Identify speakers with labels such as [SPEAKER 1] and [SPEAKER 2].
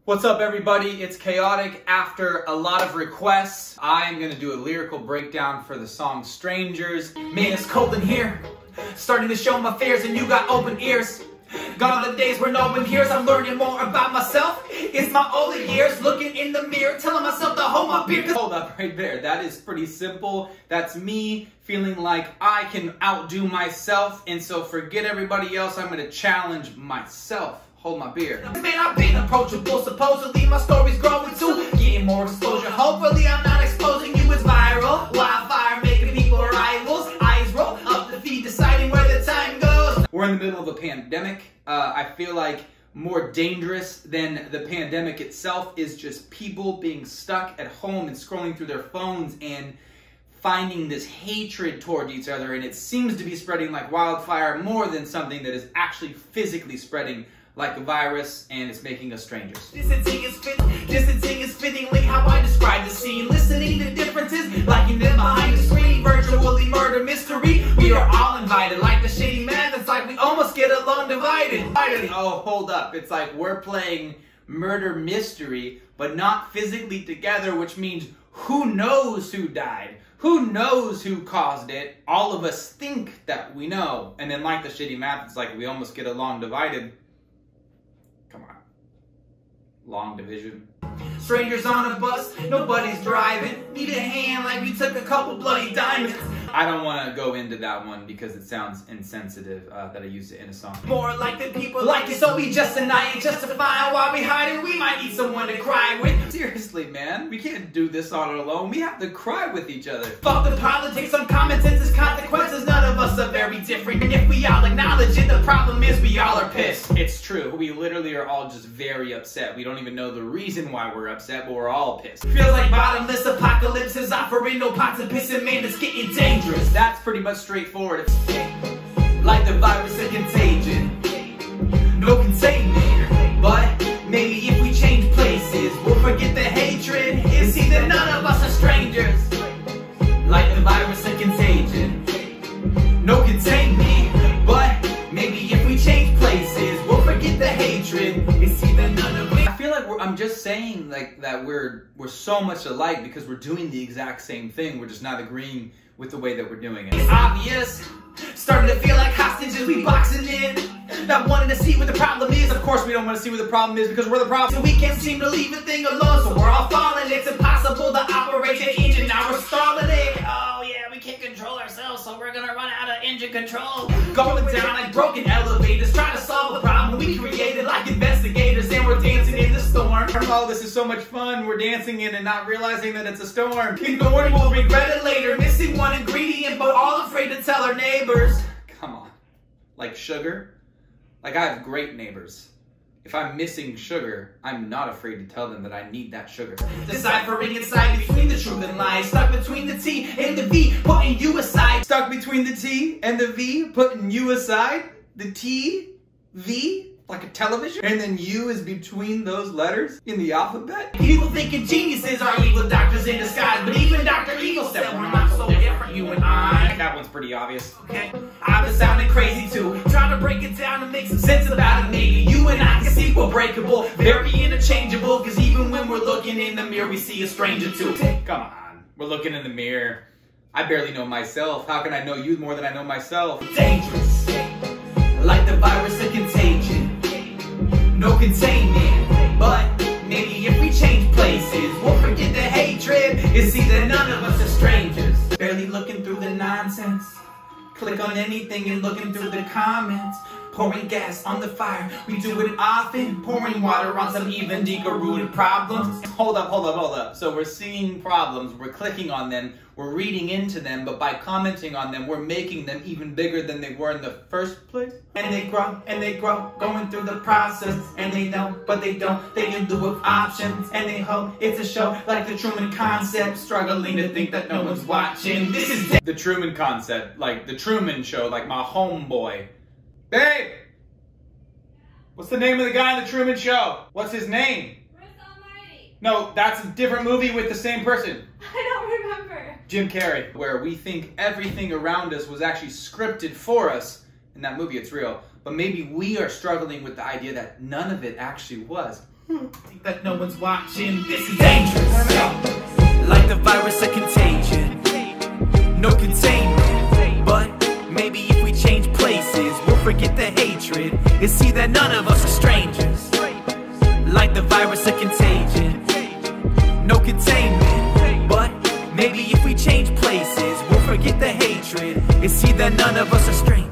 [SPEAKER 1] What's up, everybody? It's K-Ottic. After a lot of requests, I'm gonna do a lyrical breakdown for the song Strangers. Man, it's cold in here. Starting to show my fears and you got open ears. Gone are the days where no one hears. I'm learning more about myself. It's my older years looking in the mirror, telling myself to hold my beer. Hold up right there. That is pretty simple. That's me feeling like I can outdo myself. And so forget everybody else. I'm gonna challenge myself. Hold my beer. Man, I've been approachable. Supposedly my story's growing too. Getting more exposure. Hopefully I'm not exposing you. It's viral. Wildfire making people rivals. Eyes roll up the feed, deciding where the time goes. We're in the middle of a pandemic. I feel like more dangerous than the pandemic itself is just people being stuck at home and scrolling through their phones and finding this hatred toward each other. And it seems to be spreading like wildfire more than something that is actually physically spreading like a virus, and it's making us strangers. Distancing is fittingly how I describe the scene. Listening to differences, liking them behind the screen. Virtually murder mystery. We are all invited, like the shady man. It's like we almost get along divided. Oh, hold up. It's like we're playing murder mystery, but not physically together, which means who knows who died? Who knows who caused it? All of us think that we know. And then like the shitty math, it's like we almost get along divided. Come on. Long division. Strangers on a bus, nobody's driving. Need a hand like we took a couple bloody diamonds. I don't want to go into that one because it sounds insensitive that I used it in a song. More like the people like it, so we just deny it, justifying why we hide it. We might need someone to cry with. Seriously, man, we can't do this all alone. We have to cry with each other. Fuck the politics, some common sense is consequences. None of us are very different. And if we all acknowledge it, the problem is we all are pissed. It's true. We literally are all just very upset. We don't even know the reason why we're upset, but we're all pissed. Feels like bottomless apocalypses, offering no pots of piss, and man, it's getting dangerous. That's pretty much straightforward. Like the virus and contagion, no containment. But maybe if we change places, we'll forget the hatred and see that none of us are strangers. Like the virus and contagion, no containment. But maybe if we change places, we'll forget the hatred and see that none of us. I feel like I'm just saying like that we're so much alike because we're doing the exact same thing. We're just not agreeing with the way that we're doing it. It's obvious. Starting to feel like hostages, we boxing in. Not wanting to see what the problem is. Of course we don't want to see what the problem is because we're the problem. So we can't seem to leave a thing alone, so we're all falling. It's impossible to operate the engine, now we're stalling it. Oh yeah, we can't control ourselves, so we're gonna run out of engine control. Going down like broken elevators, trying to solve a problem we created like investigators, and we're dancing in the storm. Oh, this is so much fun. We're dancing in and not realizing that it's a storm. Ignoring, we'll regret it later. Missing one ingredient, but all afraid to tell our neighbors. Come on. Like sugar? Like I have great neighbors. If I'm missing sugar, I'm not afraid to tell them that I need that sugar. Deciphering inside between the truth and lies. Stuck between the T and the V, putting you aside. Stuck between the T and the V, putting you aside. The T, V, like a television. And then U is between those letters in the alphabet. People thinking geniuses are evil doctors in disguise. But even Dr. Evil said we're not so different, you and I. That one's pretty obvious. Okay. I've been sounding crazy too. Trying to break it down and make some sense about it. Maybe you and I can see we're breakable. Very interchangeable. Cause even when we're looking in the mirror, we see a stranger too. Come on. We're looking in the mirror. I barely know myself. How can I know you more than I know myself? Dangerous. Like the virus and contagion. No containment, but maybe if we change places, we'll forget the hatred and see that none of us are strangers. Barely looking through the nonsense, click on anything and looking through the comments. Pouring gas on the fire, we do it often. Pouring water on some even deeper rooted problems. Hold up. So we're seeing problems, we're clicking on them, we're reading into them, but by commenting on them, we're making them even bigger than they were in the first place. And they grow, going through the process. And they know, but they don't, they in lieu of options. And they hope it's a show like the Truman Concept, struggling to think that no one's watching. This is the Truman Concept, like the Truman Show, like my homeboy. Babe! What's the name of the guy in the Truman Show? What's his name?
[SPEAKER 2] Chris Almighty.
[SPEAKER 1] No, that's a different movie with the same person.
[SPEAKER 2] I don't remember.
[SPEAKER 1] Jim Carrey, where we think everything around us was actually scripted for us. In that movie, it's real. But maybe we are struggling with the idea that none of it actually was. Think that no one's watching. This is dangerous. Like the virus, a contagion. No containment. But maybe if we change places, we'll forget the hatred and see that none of us are strangers. Like the virus, a contagion. No containment. But maybe if we change places, we'll forget the hatred and see that none of us are strangers.